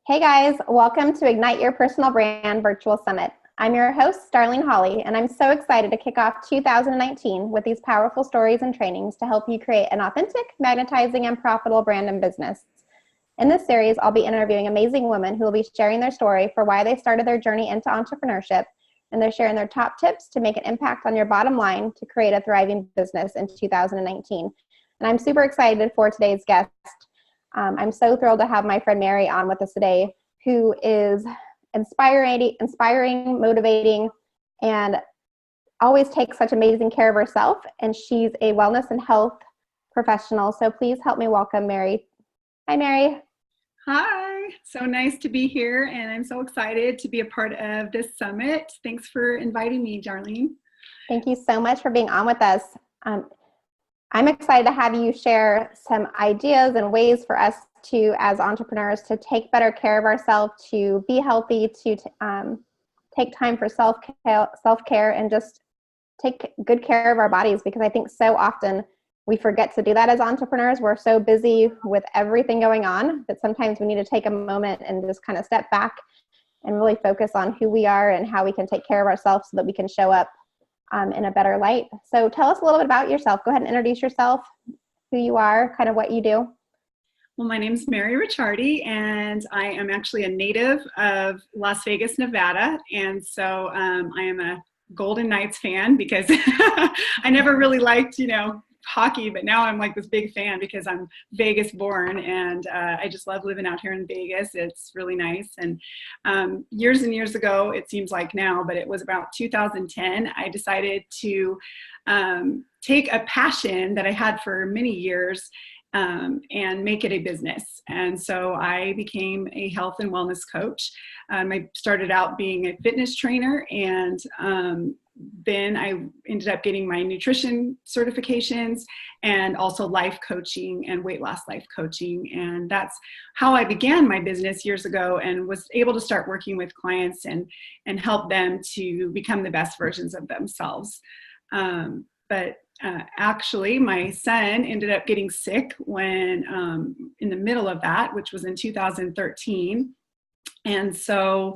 Hey guys, welcome to Ignite Your Personal Brand Virtual Summit. I'm your host, Darlene Hawley, and I'm so excited to kick off 2019 with these powerful stories and trainings to help you create an authentic, magnetizing, and profitable brand and business. In this series, I'll be interviewing amazing women who will be sharing their story for why they started their journey into entrepreneurship, and they're sharing their top tips to make an impact on your bottom line to create a thriving business in 2019. And I'm super excited for today's guest. I'm so thrilled to have my friend Mary on with us today, who is inspiring, motivating, and always takes such amazing care of herself. And she's a wellness and health professional. So please help me welcome Mary. Hi, Mary. Hi, so nice to be here, and I'm so excited to be a part of this summit. Thanks for inviting me, Darlene. Thank you so much for being on with us. I'm excited to have you share some ideas and ways for us to, as entrepreneurs, to take better care of ourselves, to be healthy, to take time for self-care, and just take good care of our bodies, because I think so often we forget to do that as entrepreneurs. We're so busy with everything going on that sometimes we need to take a moment and just kind of step back and really focus on who we are and how we can take care of ourselves so that we can show up in a better light. So tell us a little bit about yourself. Go ahead and introduce yourself, who you are, kind of what you do. Well, my name is Mary Riccardi, and I am actually a native of Las Vegas, Nevada. And so I am a Golden Knights fan because I never really liked, hockey, but now I'm like this big fan because I'm Vegas born, and I just love living out here in Vegas. It's really nice. And years and years ago, it seems like now, but it was about 2010, I decided to take a passion that I had for many years and make it a business. And so I became a health and wellness coach. I started out being a fitness trainer, and then I ended up getting my nutrition certifications and also life coaching and weight loss life coaching. And that's how I began my business years ago, and was able to start working with clients and help them to become the best versions of themselves. Actually, my son ended up getting sick when in the middle of that, which was in 2013. And so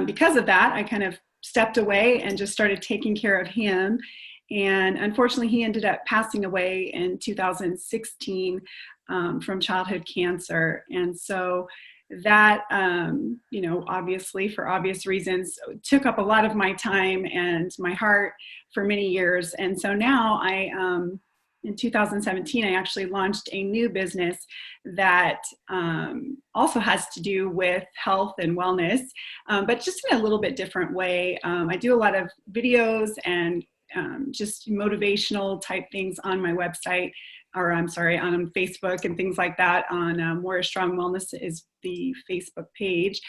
because of that, I kind of stepped away and just started taking care of him. And unfortunately, he ended up passing away in 2016 from childhood cancer. And so that, obviously for obvious reasons, took up a lot of my time and my heart for many years. And so now in 2017, I actually launched a new business that also has to do with health and wellness, but just in a little bit different way. I do a lot of videos and just motivational type things on my website, on Facebook and things like that. On Warrior Strong Wellness is the Facebook page.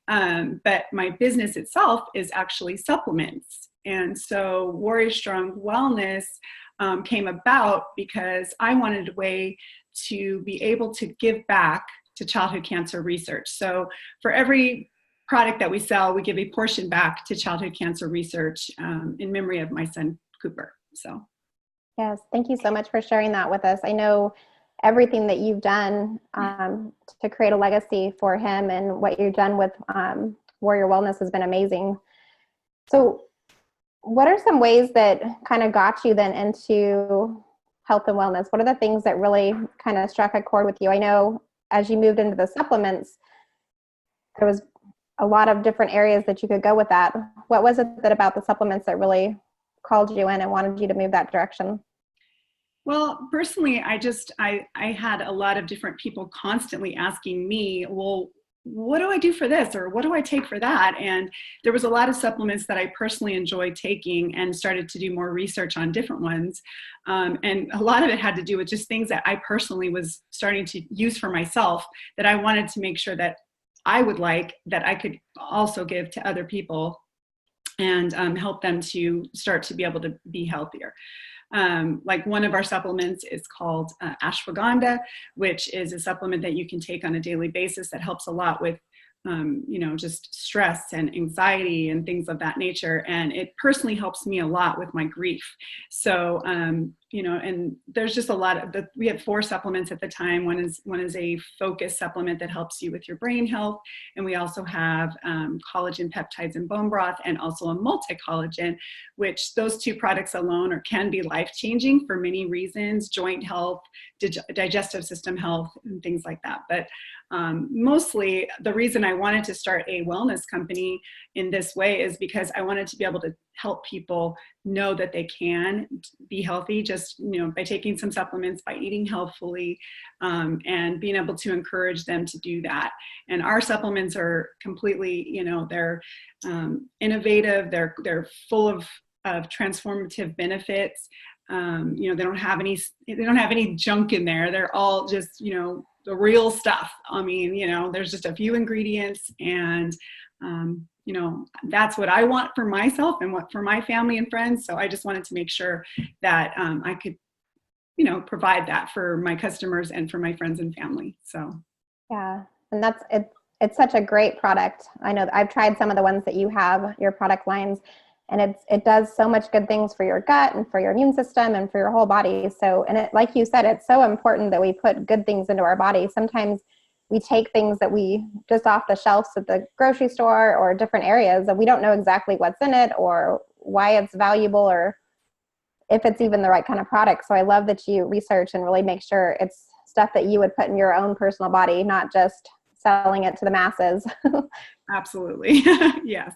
But my business itself is actually supplements. And so Warrior Strong Wellness came about because I wanted a way to be able to give back to childhood cancer research. So for every product that we sell, we give a portion back to childhood cancer research in memory of my son, Cooper. So. Yes, thank you so much for sharing that with us. I know everything that you've done to create a legacy for him, and what you've done with Warrior Wellness has been amazing. So what are some ways that kind of got you then into health and wellness? What are the things that really kind of struck a chord with you? I know as you moved into the supplements, there was a lot of different areas that you could go with that. What was it that about the supplements that really called you in and wanted you to move that direction? Well, personally, I had a lot of different people constantly asking me, well, what do I do for this? Or what do I take for that? And there was a lot of supplements that I personally enjoyed taking, and started to do more research on different ones. And a lot of it had to do with just things that I personally was starting to use for myself, that I wanted to make sure that I would like, that I could also give to other people and help them to start to be able to be healthier. Like one of our supplements is called ashwagandha, which is a supplement that you can take on a daily basis that helps a lot with, just stress and anxiety and things of that nature. And it personally helps me a lot with my grief. So and there's just a lot of we had 4 supplements at the time. One is a focus supplement that helps you with your brain health. And we also have collagen peptides and bone broth, and also a multi-collagen, which those 2 products alone can be life-changing for many reasons: joint health, digestive system health, and things like that. But mostly the reason I wanted to start a wellness company in this way is because I wanted to be able to help people know that they can be healthy just, by taking some supplements, by eating healthfully, and being able to encourage them to do that. And our supplements are completely, they're innovative. They're full of transformative benefits. They don't have any junk in there. They're all just, the real stuff. I mean, there's just a few ingredients, and that's what I want for myself and what for my family and friends. So I just wanted to make sure that I could, provide that for my customers and for my friends and family. So yeah, and that's it. It's such a great product. I know that I've tried some of the ones that you have, your product lines, and it does so much good things for your gut and for your immune system and for your whole body. So, and it, like you said, it's so important that we put good things into our body. Sometimes we take things that we just off the shelves at the grocery store or different areas, and we don't know exactly what's in it or why it's valuable or if it's even the right kind of product. So I love that you research and really make sure it's stuff that you would put in your own personal body, not just selling it to the masses. Absolutely. Yes.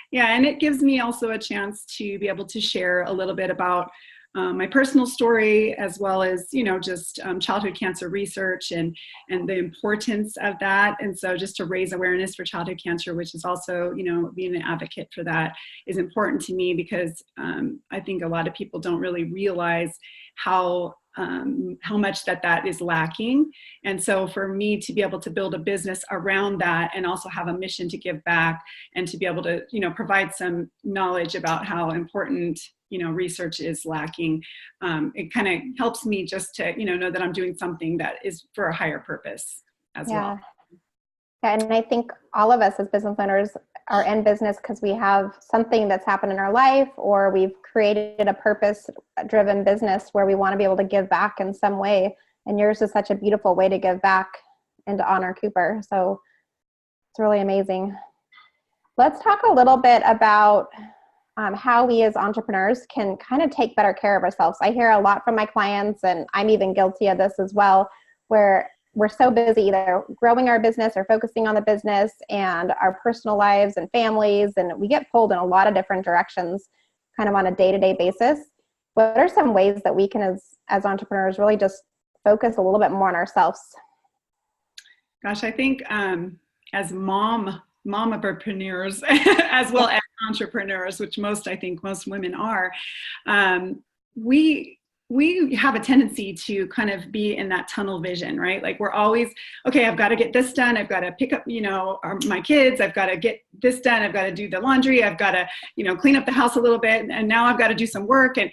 Yeah. And it gives me also a chance to be able to share a little bit about my personal story, as well as, just childhood cancer research and the importance of that. And so just to raise awareness for childhood cancer, which is also, being an advocate for that is important to me, because I think a lot of people don't really realize how much that is lacking. And so for me to be able to build a business around that, and also have a mission to give back, and to be able to, provide some knowledge about how important, research is lacking, it kind of helps me just to, know that I'm doing something that is for a higher purpose as well. Yeah, and I think all of us as business owners are in business because we have something that's happened in our life, or we've created a purpose-driven business where we want to be able to give back in some way. And yours is such a beautiful way to give back and to honor Cooper. So it's really amazing. Let's talk a little bit about how we as entrepreneurs can kind of take better care of ourselves. I hear a lot from my clients, and I'm even guilty of this as well, where we're so busy either growing our business or focusing on the business and our personal lives and families, and we get pulled in a lot of different directions kind of on a day-to-day basis. What are some ways that we can, as entrepreneurs, really just focus a little bit more on ourselves? Gosh, I think as momapreneurs as well as entrepreneurs, which I think most women are, we have a tendency to kind of be in that tunnel vision, right? Like we're always, okay, I've got to get this done. I've got to pick up, my kids. I've got to get this done. I've got to do the laundry. I've got to, clean up the house a little bit. And now I've got to do some work. And,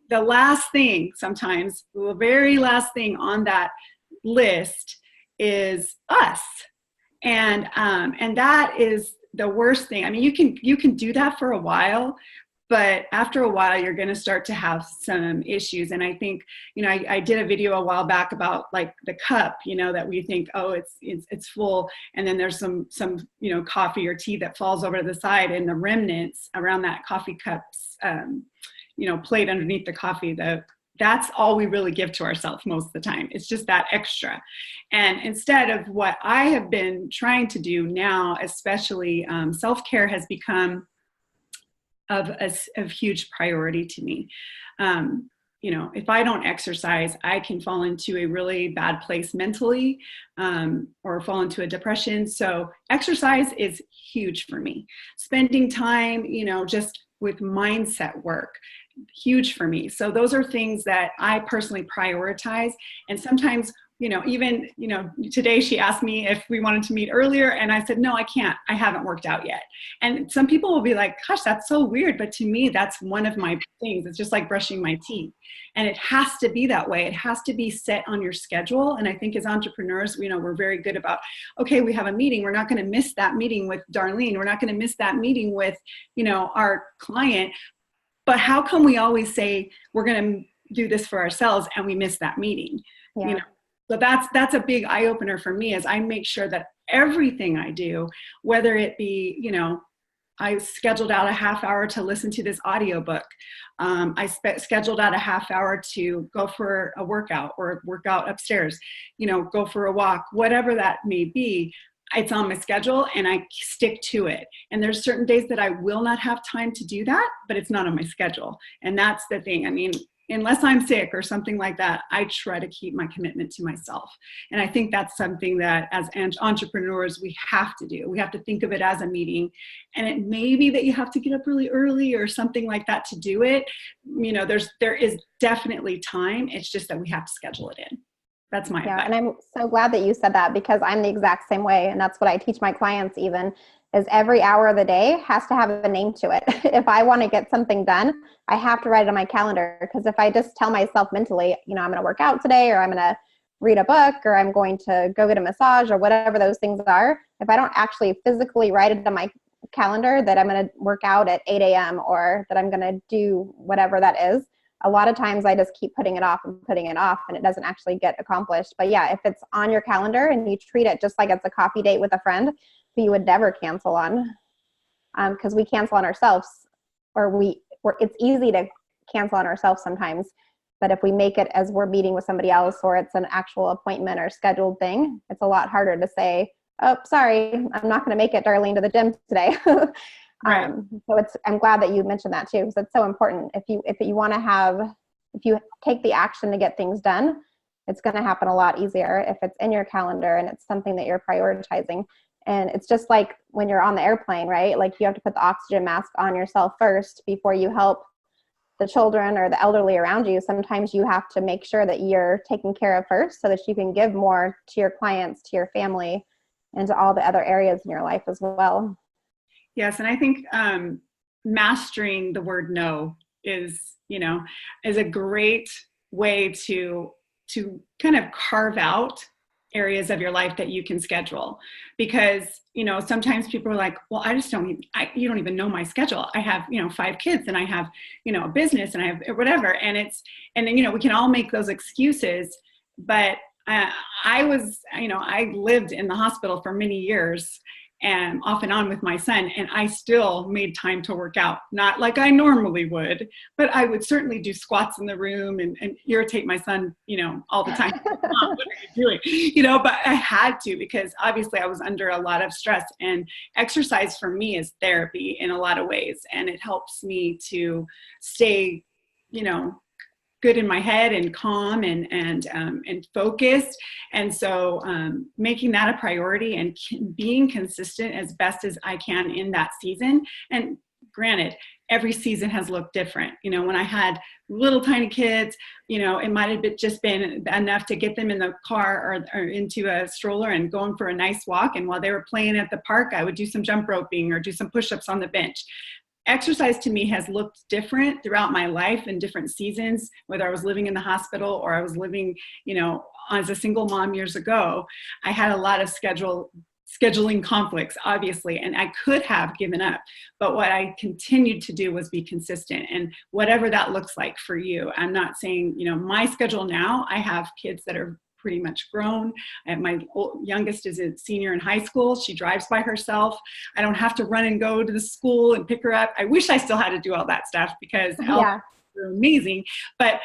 the last thing, sometimes the very last thing on that list is us. And that is the worst thing. I mean, you can do that for a while, but after a while, you're going to start to have some issues. And I think, I did a video a while back about like the cup, that we think, oh, it's full. And then there's some, coffee or tea that falls over to the side, and the remnants around that coffee cup's, plate underneath the coffee, that's all we really give to ourselves most of the time. It's just that extra. And instead of what I have been trying to do now, especially self-care has become of huge priority to me. If I don't exercise, I can fall into a really bad place mentally, or fall into a depression. So exercise is huge for me. Spending time, just with mindset work, huge for me. So those are things that I personally prioritize. And sometimes, even, today she asked me if we wanted to meet earlier, and I said, no, I can't. I haven't worked out yet. And some people will be like, gosh, that's so weird. But to me, that's one of my things. It's just like brushing my teeth. And it has to be that way. It has to be set on your schedule. And I think as entrepreneurs, we're very good about, okay, we have a meeting. We're not going to miss that meeting with Darlene. We're not going to miss that meeting with, our client. But how come we always say we're going to do this for ourselves and we miss that meeting. Yeah. You know, so that's a big eye opener for me, is I make sure that everything I do, whether it be, you know, I scheduled out a half hour to listen to this audiobook. I scheduled out a half hour to go for a workout or work out upstairs, you know, go for a walk, whatever that may be. It's on my schedule and I stick to it. And there's certain days that I will not have time to do that, but it's not on my schedule. And that's the thing. I mean, unless I'm sick or something like that, I try to keep my commitment to myself. And I think that's something that as entrepreneurs, we have to do. We have to think of it as a meeting. And it may be that you have to get up really early or something like that to do it. You know, there is definitely time. It's just that we have to schedule it in. That's my advice. And I'm so glad that you said that, because I'm the exact same way. And that's what I teach my clients even, is every hour of the day has to have a name to it. If I want to get something done, I have to write it on my calendar. Because if I just tell myself mentally, you know, I'm going to work out today, or I'm going to read a book, or I'm going to go get a massage, or whatever those things are, if I don't actually physically write it on my calendar that I'm going to work out at 8 a.m. or that I'm going to do whatever that is, a lot of times I just keep putting it off and it doesn't actually get accomplished. But yeah, if it's on your calendar and you treat it just like it's a coffee date with a friend who you would never cancel on, because we cancel on ourselves, or it's easy to cancel on ourselves sometimes. But if we make it as we're meeting with somebody else, or it's an actual appointment or scheduled thing, it's a lot harder to say, oh, sorry, I'm not going to make it, Darlene, to the gym today. Right. So I'm glad that you mentioned that too, because it's so important. If you take the action to get things done, it's going to happen a lot easier if it's in your calendar and it's something that you're prioritizing. And it's just like when you're on the airplane, right? Like you have to put the oxygen mask on yourself first before you help the children or the elderly around you. Sometimes you have to make sure that you're taken care of first so that you can give more to your clients, to your family, and to all the other areas in your life as well. Yes. And I think mastering the word no is a great way to kind of carve out areas of your life that you can schedule. Because, sometimes people are like, well, you don't even know my schedule. I have, 5 kids and I have, a business and I have whatever. And then, we can all make those excuses, but I lived in the hospital for many years and off and on with my son, and I still made time to work out. Not like I normally would, but I would certainly do squats in the room and irritate my son, all the time. Mom, what are you doing? But I had to, because obviously I was under a lot of stress, and exercise for me is therapy in a lot of ways. And it helps me to stay, good in my head and calm and focused. And so making that a priority and being consistent as best as I can in that season. And granted, every season has looked different. When I had little tiny kids, it might have just been enough to get them in the car or into a stroller and going for a nice walk. And while they were playing at the park, I would do some jump roping or do some push-ups on the bench. Exercise to me has looked different throughout my life in different seasons, whether I was living in the hospital or I was living, as a single mom years ago. I had a lot of scheduling conflicts, obviously, and I could have given up. But what I continued to do was be consistent, and whatever that looks like for you. I'm not saying, my schedule now, I have kids that are pretty much grown. My youngest is a senior in high school. She drives by herself. I don't have to run and go to the school and pick her up. I wish I still had to do all that stuff, because they're amazing. But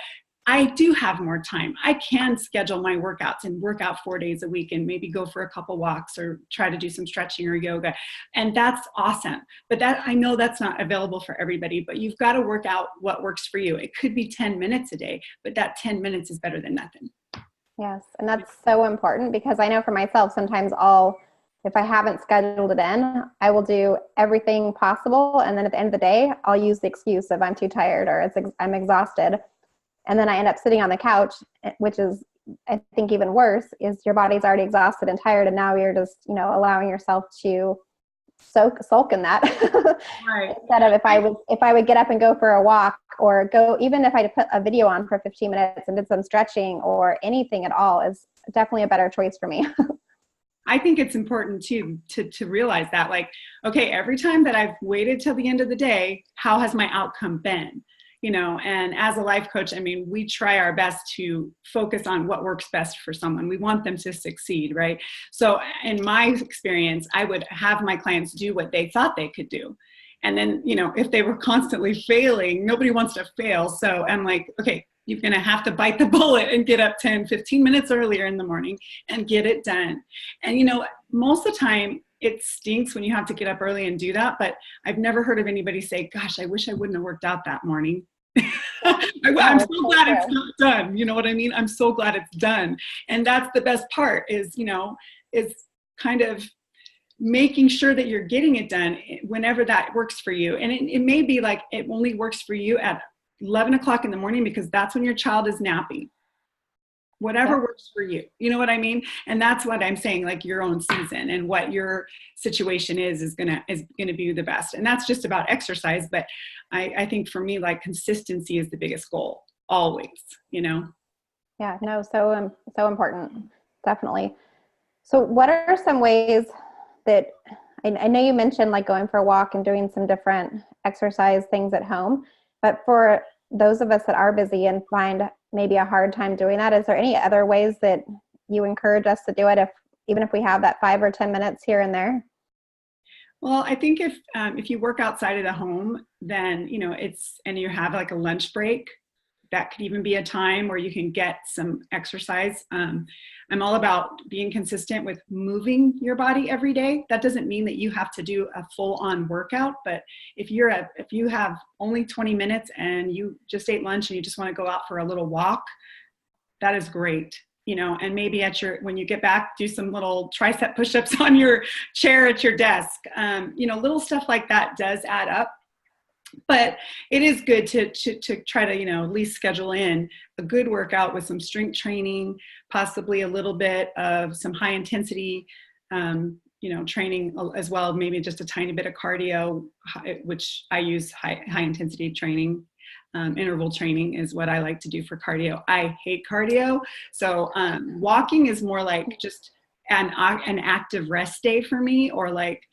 I do have more time. I can schedule my workouts and work out 4 days a week and maybe go for a couple walks or try to do some stretching or yoga. And that's awesome. But I know that's not available for everybody, but you've got to work out what works for you. It could be 10 minutes a day, but that 10 minutes is better than nothing. Yes. And that's so important, because I know for myself, sometimes if I haven't scheduled it in, I will do everything possible. And then at the end of the day, I'll use the excuse of I'm too tired or I'm exhausted. And then I end up sitting on the couch, which is, I think, even worse, is your body's already exhausted and tired. And now you're just, allowing yourself to sulk in that. Right. Instead of if I would get up and go for a walk, or go, even if I put a video on for 15 minutes and did some stretching or anything at all, is definitely a better choice for me. I think it's important too to realize that, like, okay, every time that I've waited till the end of the day, how has my outcome been? and as a life coach, I mean, we try our best to focus on what works best for someone. We want them to succeed, right? So in my experience, I would have my clients do what they thought they could do. And then, if they were constantly failing, nobody wants to fail. So I'm like, okay, you're going to have to bite the bullet and get up 10, 15 minutes earlier in the morning and get it done. And, most of the time it stinks when you have to get up early and do that. But I've never heard of anybody say, gosh, I wish I wouldn't have worked out that morning. I'm so glad it's not done. You know what I mean? I'm so glad it's done. And that's the best part is kind of making sure that you're getting it done whenever that works for you. And it may be like it only works for you at 11 o'clock in the morning because that's when your child is napping. Whatever works for you. You know what I mean? And that's what I'm saying, like your own season and what your situation is gonna be the best. And that's just about exercise. But I think for me, like consistency is the biggest goal always, Yeah, no, so important. Definitely. So what are some ways that I know you mentioned like going for a walk and doing some different exercise things at home, but for those of us that are busy and find maybe a hard time doing that, is there any other ways that you encourage us to do it, even if we have that 5 or 10 minutes here and there? Well, I think if you work outside of the home, then and you have like a lunch break, that could even be a time where you can get some exercise. I'm all about being consistent with moving your body every day. That doesn't mean that you have to do a full-on workout, but if you have only 20 minutes and you just ate lunch and you just want to go out for a little walk, that is great. And maybe when you get back, do some little tricep push-ups on your chair at your desk. Little stuff like that does add up. But it is good to try to, at least schedule in a good workout with some strength training, possibly a little bit of some high intensity, training as well, maybe just a tiny bit of cardio, which I use high intensity training. Interval training is what I like to do for cardio. I hate cardio. So walking is more like just an active rest day for me, or like,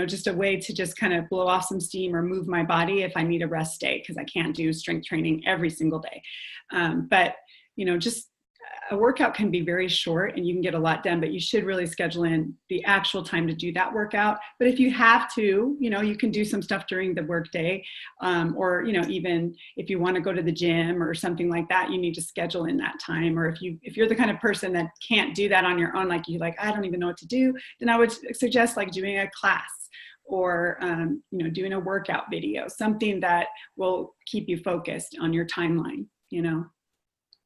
just a way to just kind of blow off some steam or move my body if I need a rest day, because I can't do strength training every single day. But just a workout can be very short and you can get a lot done, but you should really schedule in the actual time to do that workout. But if you have to, you can do some stuff during the workday, or, even if you want to go to the gym or something like that, you need to schedule in that time. Or if you're the kind of person that can't do that on your own, like I don't even know what to do, then I would suggest like doing a class or, doing a workout video, something that will keep you focused on your timeline,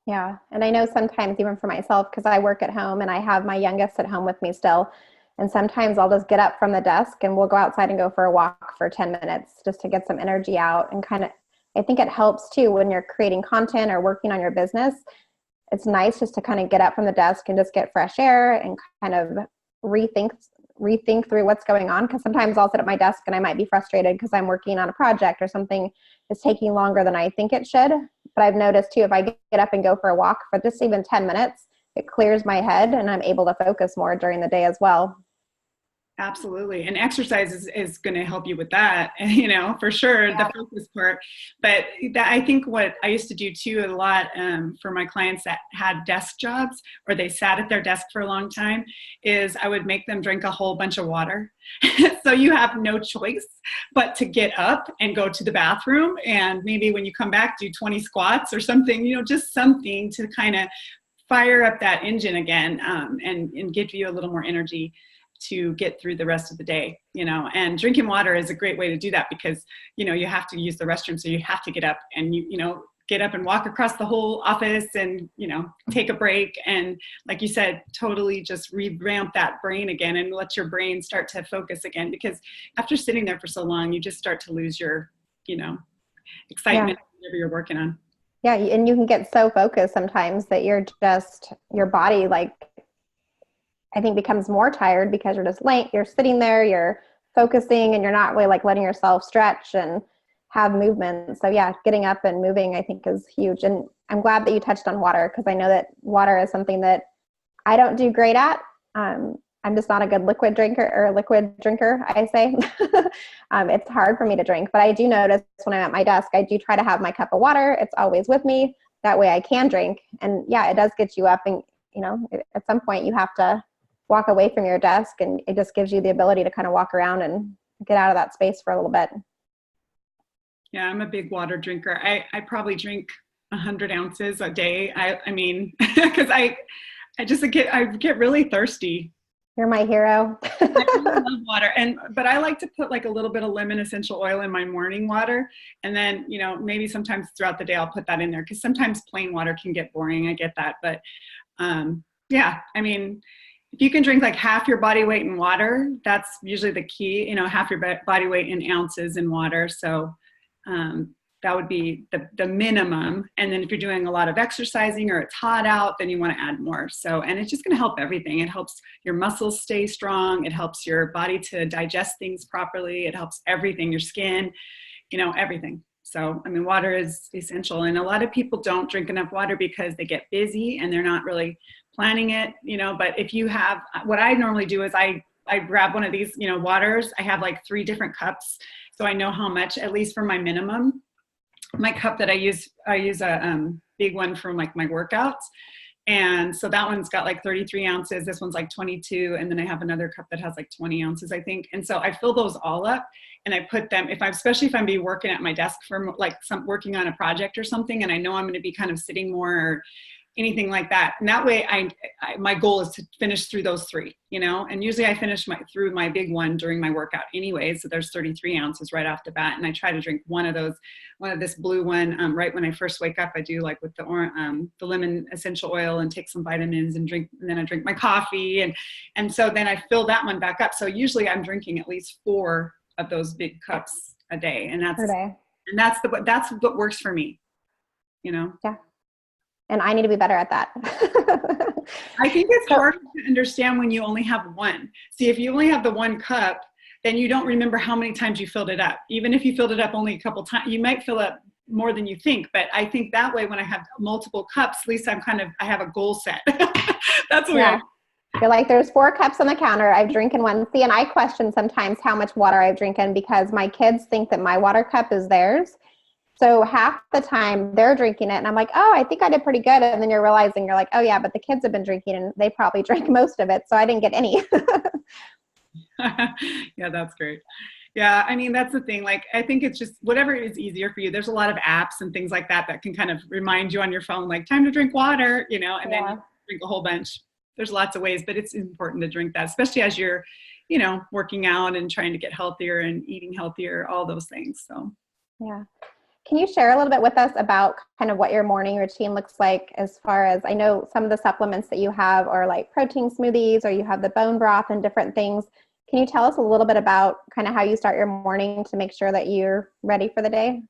Yeah. And I know sometimes even for myself, because I work at home and I have my youngest at home with me still. And sometimes I'll just get up from the desk and we'll go outside and go for a walk for 10 minutes just to get some energy out. And I think it helps too when you're creating content or working on your business. It's nice just to kind of get up from the desk and just get fresh air and kind of rethink through what's going on. Because sometimes I'll sit at my desk and I might be frustrated because I'm working on a project or something is taking longer than I think it should. But I've noticed too, if I get up and go for a walk for just even 10 minutes, it clears my head and I'm able to focus more during the day as well. Absolutely. And exercise is going to help you with that, for sure, the focus part. But I think what I used to do too a lot for my clients that had desk jobs or they sat at their desk for a long time is I would make them drink a whole bunch of water. So you have no choice but to get up and go to the bathroom. And maybe when you come back, do 20 squats or something, just something to kind of fire up that engine again, and give you a little more energy to get through the rest of the day, and drinking water is a great way to do that because, you have to use the restroom. So you have to get up and, get up and walk across the whole office and, take a break. And like you said, totally just revamp that brain again and let your brain start to focus again, because after sitting there for so long, you just start to lose your, excitement, whatever you're working on. Yeah. And you can get so focused sometimes that your body, I think becomes more tired because you're sitting there, you're focusing and you're not really letting yourself stretch and have movement. So yeah, getting up and moving I think is huge. And I'm glad that you touched on water because I know that water is something that I don't do great at. I'm just not a good liquid drinker, I say. It's hard for me to drink, but I do notice when I'm at my desk, I do try to have my cup of water. It's always with me. That way I can drink. And yeah, it does get you up, and at some point you have to walk away from your desk, and it just gives you the ability to kind of walk around and get out of that space for a little bit. Yeah, I'm a big water drinker. I probably drink 100 ounces a day. I mean, because I get really thirsty. You're my hero. I really love water, but I like to put like a little bit of lemon essential oil in my morning water, and then maybe sometimes throughout the day I'll put that in there, because sometimes plain water can get boring. I get that, but yeah, I mean, if you can drink like half your body weight in water, that's usually the key. Half your body weight in ounces in water. So that would be the minimum. And then if you're doing a lot of exercising or it's hot out, then you want to add more. So, and it's just going to help everything. It helps your muscles stay strong. It helps your body to digest things properly. It helps everything, your skin, everything. So, I mean, water is essential. And a lot of people don't drink enough water because they get busy and they're not really planning it, but if you have, what I normally do is I grab one of these, waters. I have like 3 different cups. So I know how much, at least for my minimum. My cup that I use a big one for like my workouts. And so that one's got like 33 ounces. This one's like 22. And then I have another cup that has like 20 ounces, I think. And so I fill those all up and I put them, especially if I'm be working at my desk for like working on a project or something, and I know I'm going to be kind of sitting more or anything like that. And that way my goal is to finish through those 3, and usually I finish through my big one during my workout anyway. So there's 33 ounces right off the bat. And I try to drink one of this blue one, right when I first wake up. I do like with the lemon essential oil and take some vitamins and then I drink my coffee. And so then I fill that one back up. So usually I'm drinking at least 4 of those big cups a day. And that's what works for me, Yeah. And I need to be better at that. I think it's hard to understand when you only have one. See, if you only have the 1 cup, then you don't remember how many times you filled it up. Even if you filled it up only a couple times, you might fill up more than you think. But I think that way, when I have multiple cups, at least I have a goal set. That's weird. Yeah. You're like, there's 4 cups on the counter. I've drinking one. See, and I question sometimes how much water I've drinking, because my kids think that my water cup is theirs. So half the time they're drinking it and I'm like, oh, I think I did pretty good. And then you're realizing, you're like, oh yeah, but the kids have been drinking and they probably drank most of it. So I didn't get any. Yeah, that's great. Yeah, I mean, that's the thing. Like, I think it's just whatever is easier for you. There's a lot of apps and things like that can kind of remind you on your phone, like time to drink water, and then you drink a whole bunch. There's lots of ways, but it's important to drink that, especially as you're, working out and trying to get healthier and eating healthier, all those things. So, yeah. Can you share a little bit with us about kind of what your morning routine looks like, as far as, I know some of the supplements that you have are like protein smoothies, or you have the bone broth and different things. Can you tell us a little bit about kind of how you start your morning to make sure that you're ready for the day?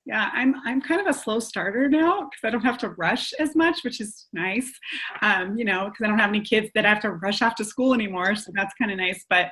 Yeah, I'm kind of a slow starter now, because I don't have to rush as much, which is nice, because I don't have any kids that I have to rush off to school anymore. So that's kind of nice. But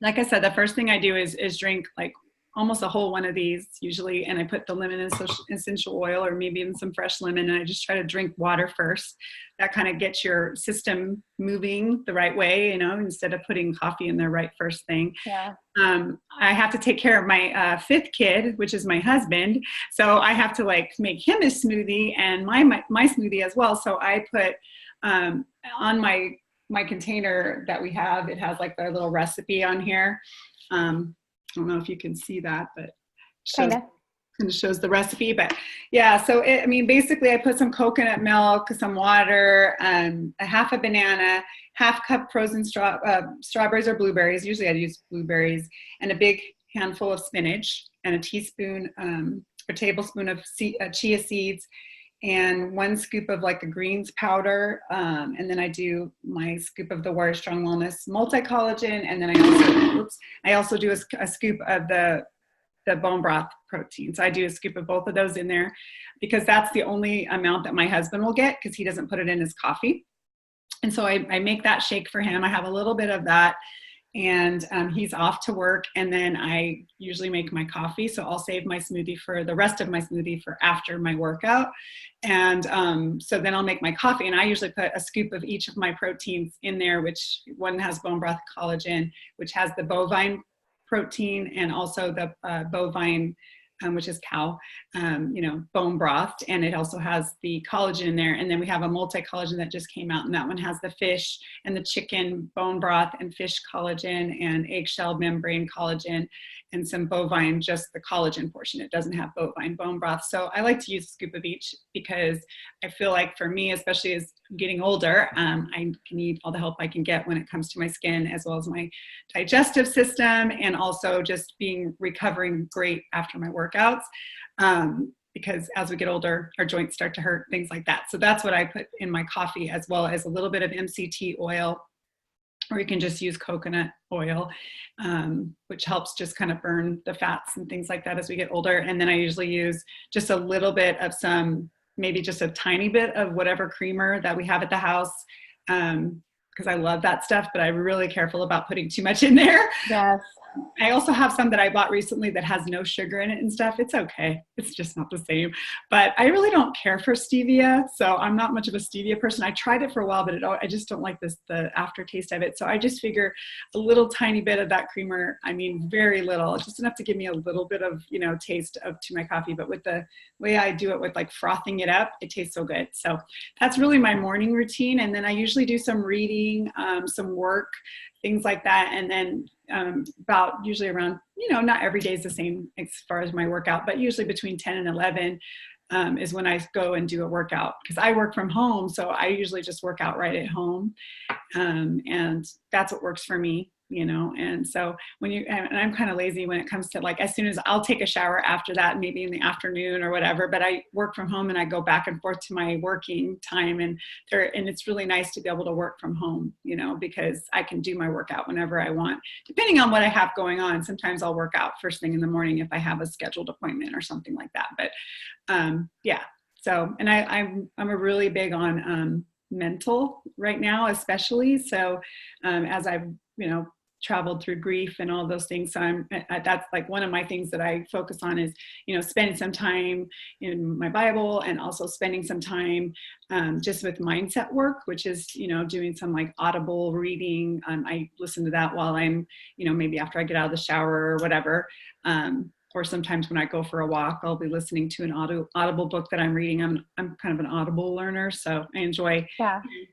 like I said, the first thing I do is drink like almost a whole one of these usually. And I put the lemon essential oil, or maybe even some fresh lemon. And I just try to drink water first. That kind of gets your system moving the right way, instead of putting coffee in there right first thing. Yeah. I have to take care of my 5th kid, which is my husband. So I have to like make him a smoothie and my smoothie as well. So I put on my container that we have, it has like the little recipe on here. I don't know if you can see that, but kind of shows the recipe. But yeah, so basically I put some coconut milk, some water, a half a banana, half cup frozen strawberries or blueberries. Usually I use blueberries, and a big handful of spinach, and a teaspoon or tablespoon of chia seeds, and 1 scoop of like a greens powder. And then I do my scoop of the Warrior Strong Wellness multi-collagen. And then I also do a scoop of the bone broth protein. So I do a scoop of both of those in there, because that's the only amount that my husband will get, because he doesn't put it in his coffee. And so I make that shake for him. I have a little bit of that. and he's off to work, and then I usually make my coffee. So I'll save my smoothie for the rest of my smoothie for after my workout. And so then I'll make my coffee, and I usually put a scoop of each of my proteins in there, which one has bone broth collagen, which has the bovine protein, and also the bovine, which is cow, bone broth, and it also has the collagen in there. And then we have a multi-collagen that just came out, and that one has the fish and the chicken bone broth and fish collagen and eggshell membrane collagen and some bovine, just the collagen portion. It doesn't have bovine bone broth. So I like to use a scoop of each because I feel like for me, especially as I'm getting older, I need all the help I can get when it comes to my skin, as well as my digestive system, and also just recovering great after my workouts. Because as we get older, our joints start to hurt, things like that. So that's what I put in my coffee, as well as a little bit of MCT oil, or you can just use coconut oil, which helps just kind of burn the fats and things like that as we get older. And then I usually use just a little bit of maybe just a tiny bit of whatever creamer that we have at the house, because I love that stuff, but I'm really careful about putting too much in there. Yes. I also have some that I bought recently that has no sugar in it and stuff. It's okay. It's just not the same. But I really don't care for stevia, so I'm not much of a stevia person. I tried it for a while, but I just don't like the aftertaste of it. So I just figure a little tiny bit of that creamer, I mean, very little, just enough to give me a little bit of, taste to my coffee. But with the way I do it with like frothing it up, it tastes so good. So that's really my morning routine. And then I usually do some reading, some work, things like that. And then about usually around, not every day is the same as far as my workout, but usually between 10 and 11 is when I go and do a workout, because I work from home. So I usually just work out right at home. And that's what works for me. And so and I'm kind of lazy when it comes to, like, as soon as I'll take a shower after that, maybe in the afternoon or whatever, but I work from home and I go back and forth to my working time, and it's really nice to be able to work from home, because I can do my workout whenever I want, depending on what I have going on. Sometimes I'll work out first thing in the morning if I have a scheduled appointment or something like that. But yeah. So, and I'm a really big on mental right now, especially. So as I've, traveled through grief and all those things. So that's like one of my things that I focus on is, spending some time in my Bible, and also spending some time just with mindset work, which is, doing some like audible reading. I listen to that while I'm, maybe after I get out of the shower or whatever. Or sometimes when I go for a walk, I'll be listening to an audible book that I'm reading. I'm kind of an Audible learner, so I enjoy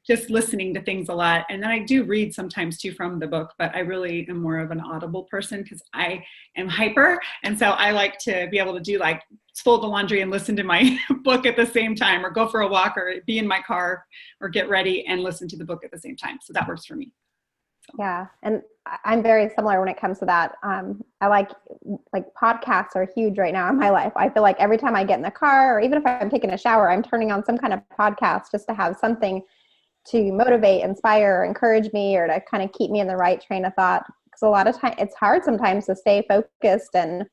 just listening to things a lot. And then I do read sometimes too from the book, but I really am more of an Audible person because I am hyper. And so I like to be able to do like fold the laundry and listen to my book at the same time, or go for a walk, or be in my car, or get ready and listen to the book at the same time. So that works for me. Yeah. And I'm very similar when it comes to that. I like podcasts are huge right now in my life. I feel like every time I get in the car, or even if I'm taking a shower, I'm turning on some kind of podcast just to have something to motivate, inspire, or encourage me, or to kind of keep me in the right train of thought. Because a lot of time it's hard sometimes to stay focused and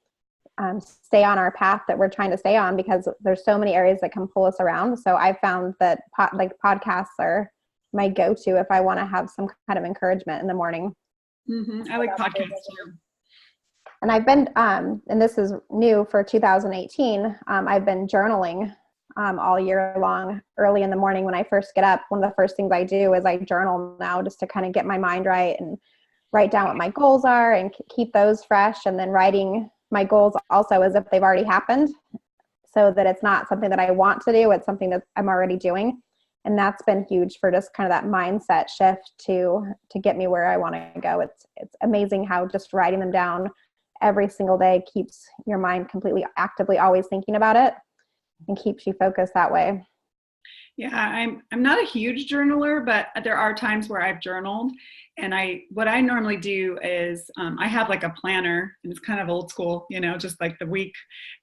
stay on our path that we're trying to stay on, because there's so many areas that can pull us around. So I found that podcasts are my go-to if I want to have some kind of encouragement in the morning. Mm-hmm. I like podcasts too. And I've been, and this is new for 2018, I've been journaling all year long. Early in the morning when I first get up, one of the first things I do is I journal now, just to kind of get my mind right and write down what my goals are and keep those fresh. And then writing my goals also as if they've already happened, so that it's not something that I want to do, it's something that I'm already doing. And that's been huge for just kind of that mindset shift to get me where I want to go. It's amazing how just writing them down every single day keeps your mind completely actively always thinking about it, and keeps you focused that way. Yeah, I'm not a huge journaler, but there are times where I've journaled. And what I normally do is I have like a planner, and it's kind of old school, just like the week.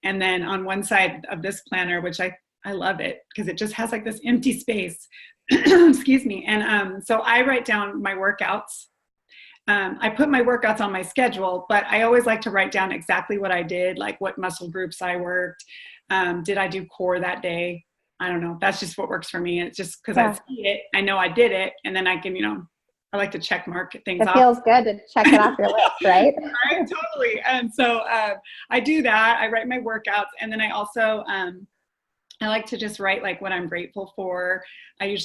And then on one side of this planner, which I love it because it just has like this empty space, excuse me. And so I write down my workouts. I put my workouts on my schedule, but I always like to write down exactly what I did, like what muscle groups I worked. Did I do core that day? I don't know. That's just what works for me. It's just because I see it, I know I did it, and then I can, I like to check mark things It off. feels good to check it off your list, right? Right, totally. And so I do that. I write my workouts, and then I also I like to just write like what I'm grateful for. I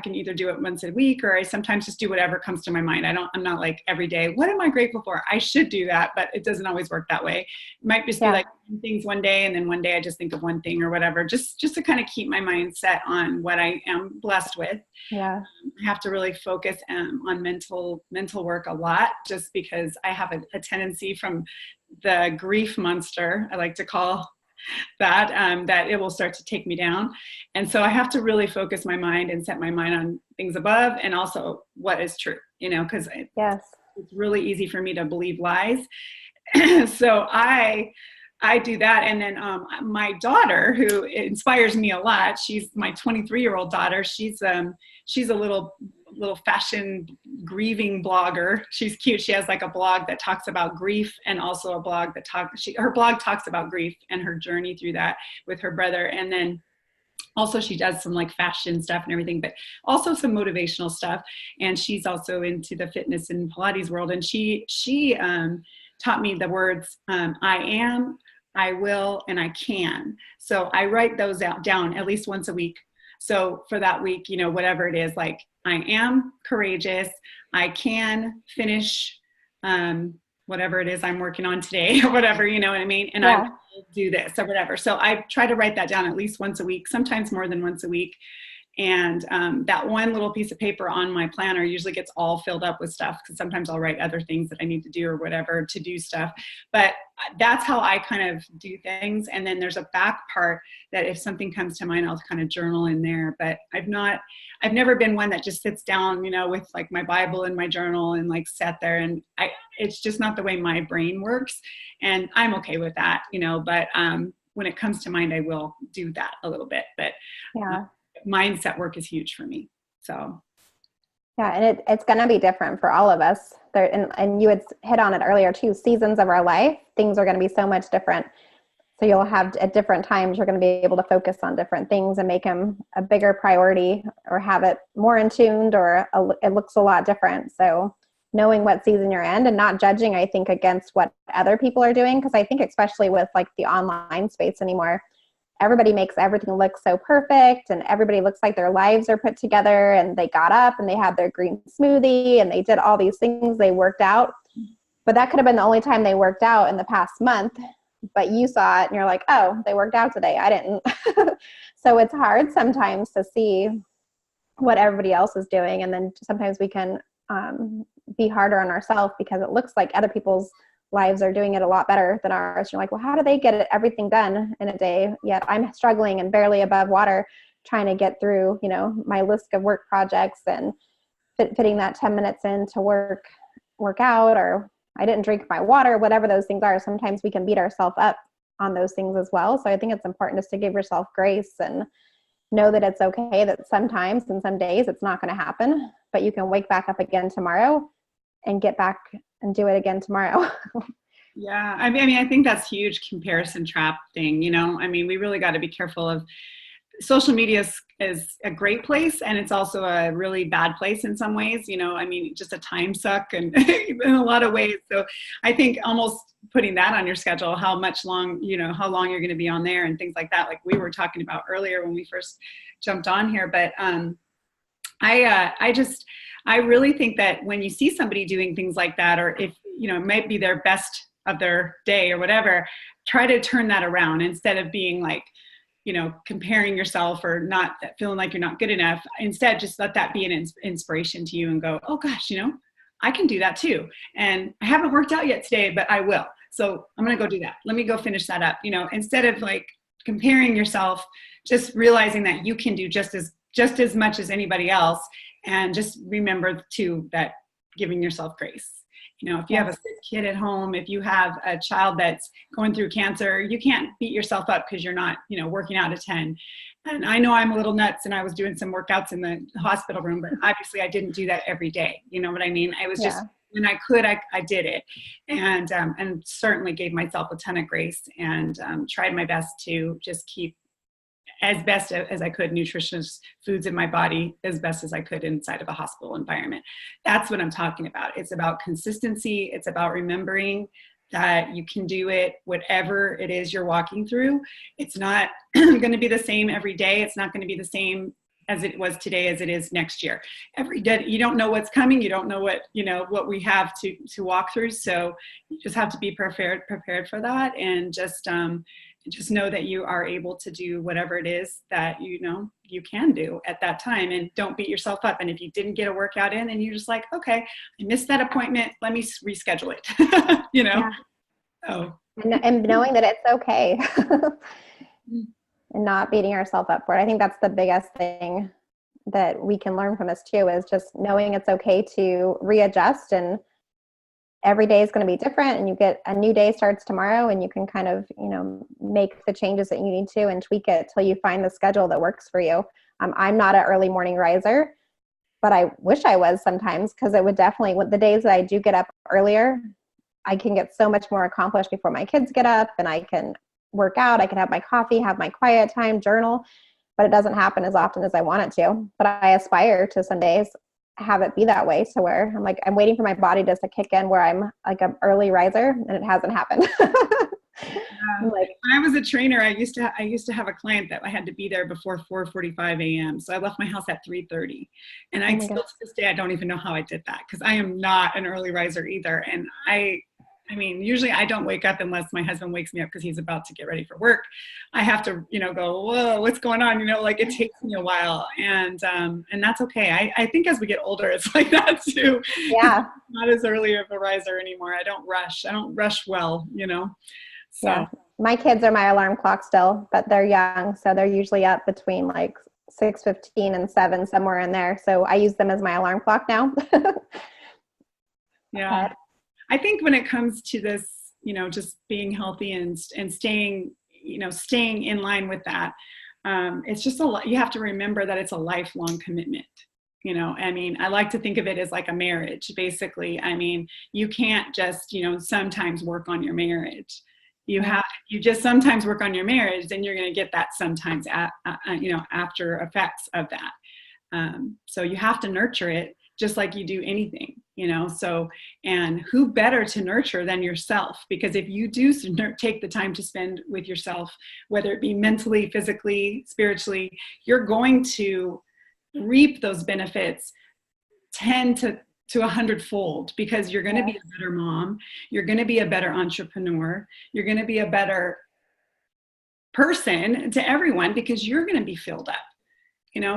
can either do it once a week, or I sometimes just do whatever comes to my mind. I'm not like every day, what am I grateful for? I should do that, but it doesn't always work that way. It might just be like things one day, and then one day I just think of one thing or whatever, just to kind of keep my mind set on what I am blessed with. Yeah. I have to really focus on mental work a lot, just because I have a tendency from the grief monster, I like to call that it will start to take me down. And so I have to really focus my mind and set my mind on things above, and also what is true, because it's really easy for me to believe lies. So I do that. And then my daughter, who inspires me a lot, she's my 23-year-old daughter. She's a little fashion grieving blogger. She's cute. She has like a blog that talks about grief, and also a blog that her blog talks about grief and her journey through that with her brother. And then also she does some like fashion stuff and everything, but also some motivational stuff. And she's also into the fitness and Pilates world. And she taught me the words, I am, I will, and I can. So I write those down at least once a week. So for that week, whatever it is, like I am courageous, I can finish whatever it is I'm working on today, or whatever, you know what I mean? And I will do this or whatever. So I try to write that down at least once a week, sometimes more than once a week. And that one little piece of paper on my planner usually gets all filled up with stuff, because sometimes I'll write other things that I need to do or whatever, to do stuff. But that's how I kind of do things. And then there's a back part that if something comes to mind, I'll kind of journal in there. But I've never been one that just sits down, with like my Bible and my journal and like sat there. And it's just not the way my brain works. And I'm okay with that, but when it comes to mind, I will do that a little bit. But mindset work is huge for me. So and it's going to be different for all of us there. And you had hit on it earlier too, seasons of our life, things are going to be so much different. So you'll have at different times, you're going to be able to focus on different things and make them a bigger priority, or have it more in tuned, or it looks a lot different. So knowing what season you're in and not judging, I think, against what other people are doing. Because I think especially with like the online space anymore, everybody makes everything look so perfect, and everybody looks like their lives are put together, and they got up and they had their green smoothie and they did all these things, they worked out. But that could have been the only time they worked out in the past month. But you saw it and you're like, oh, they worked out today, I didn't. So it's hard sometimes to see what everybody else is doing. And then sometimes we can be harder on ourselves because it looks like other people's lives are doing it a lot better than ours. You're like, well, how do they get everything done in a day? Yet I'm struggling and barely above water trying to get through, my list of work projects and fitting that 10 minutes in to work out, or I didn't drink my water, whatever those things are. Sometimes we can beat ourselves up on those things as well. So I think it's important just to give yourself grace and know that it's okay that sometimes and some days it's not going to happen, but you can wake back up again tomorrow and get back and do it again tomorrow. Yeah. I mean, I think that's huge comparison trap thing. We really got to be careful of social media is a great place, and it's also a really bad place in some ways, just a time suck and in a lot of ways. So I think almost putting that on your schedule, how long you're going to be on there and things like that, like we were talking about earlier when we first jumped on here. But I really think that when you see somebody doing things like that, or if, it might be their best of their day or whatever, try to turn that around instead of being like, comparing yourself or not feeling like you're not good enough. Instead, just let that be an inspiration to you and go, oh gosh, I can do that too. And I haven't worked out yet today, but I will. So I'm going to go do that. Let me go finish that up. Instead of like comparing yourself, just realizing that you can do just as much as anybody else. And just remember too, that giving yourself grace. If you have a sick kid at home, if you have a child that's going through cancer, you can't beat yourself up because you're not, working out at 10. And I know I'm a little nuts, and I was doing some workouts in the hospital room, but obviously I didn't do that every day. You know what I mean? I was just, when I could, I did it, and certainly gave myself a ton of grace, and tried my best to just keep as best as I could, nutritious foods in my body as best as I could inside of a hospital environment. That's what I'm talking about. It's about consistency. It's about remembering that you can do it, whatever it is you're walking through. It's not going to be the same every day. It's not going to be the same as it was today as it is next year. Every day, you don't know what's coming. You don't know what we have to walk through. So you just have to be prepared for that, and just know that you are able to do whatever it is that you can do at that time, and don't beat yourself up. And if you didn't get a workout in and you're just like, okay, I missed that appointment, let me reschedule it. Yeah. Oh. And knowing that it's okay. And not beating ourselves up for it. I think that's the biggest thing that we can learn from this too, is just knowing it's okay to readjust, and every day is going to be different, and you get a new day starts tomorrow, and you can kind of, make the changes that you need to and tweak it till you find the schedule that works for you. I'm not an early morning riser, but I wish I was sometimes, because it would definitely, with the days that I do get up earlier, I can get so much more accomplished before my kids get up, and I can work out, I can have my coffee, have my quiet time, journal, but it doesn't happen as often as I want it to. But I aspire to some days have it be that way, to where I'm like, I'm waiting for my body just to kick in where I'm like an early riser, and it hasn't happened. When I was a trainer, I used to have a client that I had to be there before 4:45 a.m. So I left my house at 3:30, and I still to this day I don't even know how I did that, because I am not an early riser either. And I mean, usually I don't wake up unless my husband wakes me up because he's about to get ready for work. I have to, go, whoa, what's going on? It takes me a while, and that's okay. I think as we get older, it's like that too. Yeah. I'm not as early of a riser anymore. I don't rush well, So. Yeah. My kids are my alarm clock still, but they're young. So they're usually up between like 6:15 and 7, somewhere in there. So I use them as my alarm clock now. Yeah. I think when it comes to this, just being healthy and staying, staying in line with that, it's just you have to remember that it's a lifelong commitment. I like to think of it as like a marriage, basically. You can't just, sometimes work on your marriage. You just sometimes work on your marriage, then you're going to get that sometimes, after effects of that. So you have to nurture it just like you do anything, so, and who better to nurture than yourself? Because if you do take the time to spend with yourself, whether it be mentally, physically, spiritually, you're going to reap those benefits 10 to 100-fold, because you're going to be a better mom. You're going to be a better entrepreneur. You're going to be a better person to everyone, because you're going to be filled up.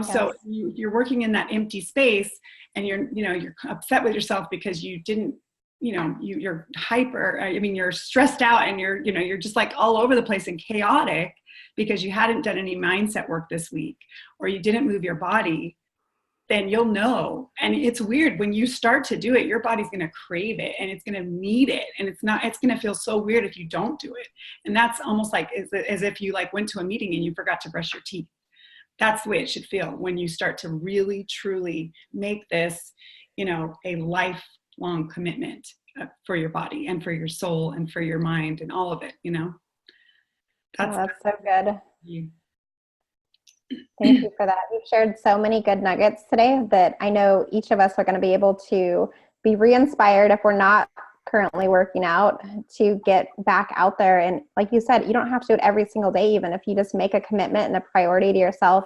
So you're working in that empty space, and you're upset with yourself because you didn't, you're hyper, you're stressed out, and you're just like all over the place and chaotic because you hadn't done any mindset work this week, or you didn't move your body. Then you'll know. And it's weird, when you start to do it, your body's going to crave it, and it's going to need it. And it's going to feel so weird if you don't do it. And that's almost like as if you went to a meeting and you forgot to brush your teeth. That's the way it should feel when you start to really, truly make this, a lifelong commitment for your body and for your soul and for your mind and all of it, That's so good. Thank you for that. You've shared so many good nuggets today that I know each of us are going to be able to be re-inspired, if we're not currently working out, to get back out there. And like you said, you don't have to do it every single day. Even if you just make a commitment and a priority to yourself,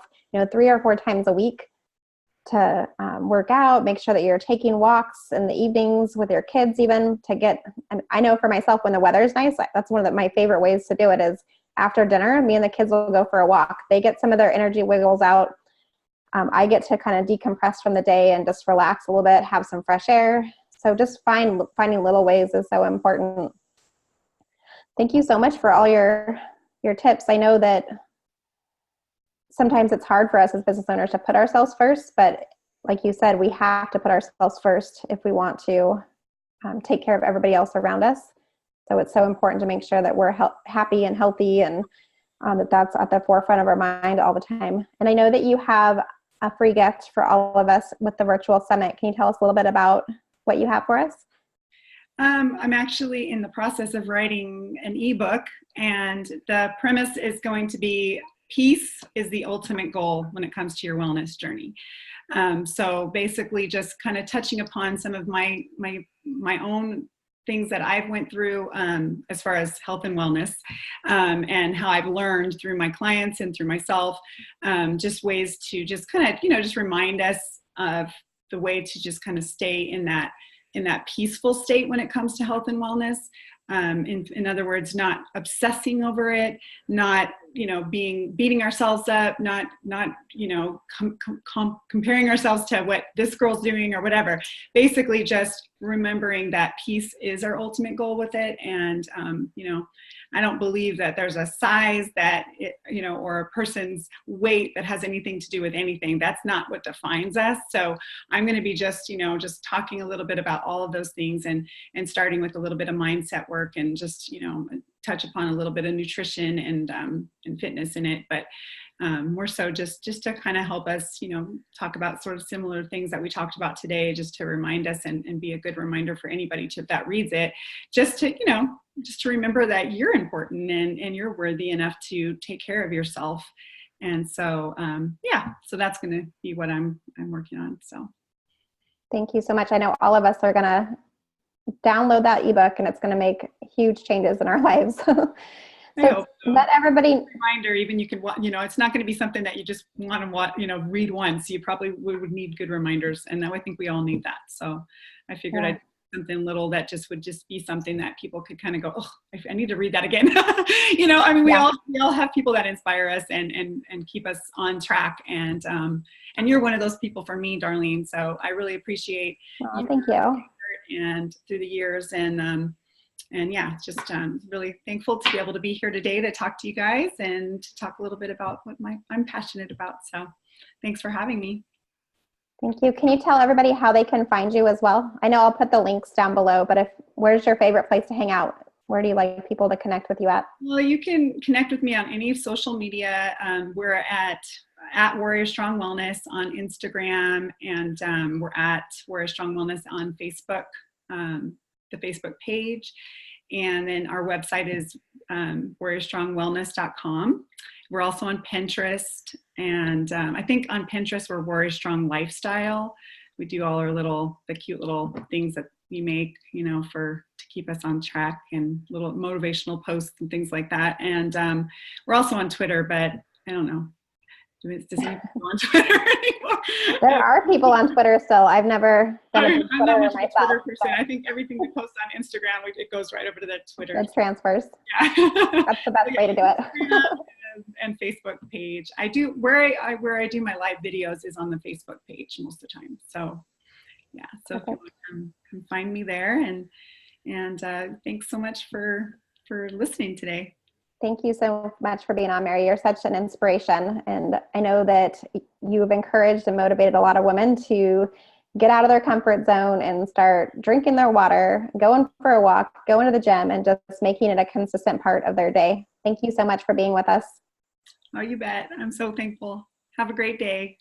3 or 4 times a week to work out, make sure that you're taking walks in the evenings with your kids, even to get, and I know for myself, when the weather's nice, that's one of my favorite ways to do it is after dinner, me and the kids will go for a walk. They get some of their energy wiggles out. I get to kind of decompress from the day and just relax a little bit, have some fresh air. So just finding little ways is so important. Thank you so much for all your tips. I know that sometimes it's hard for us as business owners to put ourselves first, but like you said, we have to put ourselves first if we want to take care of everybody else around us. So it's so important to make sure that we're happy and healthy, and that's at the forefront of our mind all the time. And I know that you have a free gift for all of us with the virtual summit. Can you tell us a little bit about what you have for us? I'm actually in the process of writing an ebook, and the premise is going to be peace is the ultimate goal when it comes to your wellness journey. So basically just kind of touching upon some of my own things that I've went through as far as health and wellness, and how I've learned through my clients and through myself, just ways to just kind of, just remind us of the way to just kind of stay in that peaceful state when it comes to health and wellness. In other words, not obsessing over it, not, beating ourselves up, not, comparing ourselves to what this girl's doing or whatever. Basically just remembering that peace is our ultimate goal with it. And, I don't believe that there's a size that, or a person's weight that has anything to do with anything. That's not what defines us. So I'm going to be just talking a little bit about all of those things, and starting with a little bit of mindset work, and just, touch upon a little bit of nutrition and fitness in it. But more so just to kind of help us, talk about sort of similar things that we talked about today, just to remind us and be a good reminder for anybody that reads it, just to remember that you're important and you're worthy enough to take care of yourself. And so, so that's going to be what I'm working on. So thank you so much. I know all of us are going to download that ebook, and it's going to make huge changes in our lives. So let everybody reminder, even you can, it's not going to be something that you just want to read once. You probably would need good reminders. And now I think we all need that. So I figured I'd do something little that would be something that people could kind of go, oh, I need to read that again. We all have people that inspire us and keep us on track. And you're one of those people for me, Darlene. So I really appreciate thank you. And through the years, and just really thankful to be able to be here today to talk to you guys and to talk a little bit about what I'm passionate about. So thanks for having me. Thank you. Can you tell everybody how they can find you as well? I know I'll put the links down below, but where's your favorite place to hang out? Where do you like people to connect with you at? Well, you can connect with me on any social media. We're at Warrior Strong Wellness on Instagram, and we're at Warrior Strong Wellness on Facebook, the Facebook page. And then our website is warriorstrongwellness.com. We're also on Pinterest, and I think on Pinterest we're Warrior Strong Lifestyle. We do all the cute little things that we make, to keep us on track, and little motivational posts and things like that. And we're also on Twitter, but I don't know. Does anybody go on Twitter anymore? There are people on Twitter still. I've never been I'm not much myself, a Twitter person. I think everything we post on Instagram, it goes right over to the Twitter. It transfers. Yeah. That's the best way to do it. And Facebook page. I do where I do my live videos is on the Facebook page most of the time. So yeah, so if you can find me there, and thanks so much for listening today. Thank you so much for being on, Mary. You're such an inspiration. And I know that you've encouraged and motivated a lot of women to get out of their comfort zone and start drinking their water, going for a walk, going to the gym, and just making it a consistent part of their day. Thank you so much for being with us. Oh, you bet. I'm so thankful. Have a great day.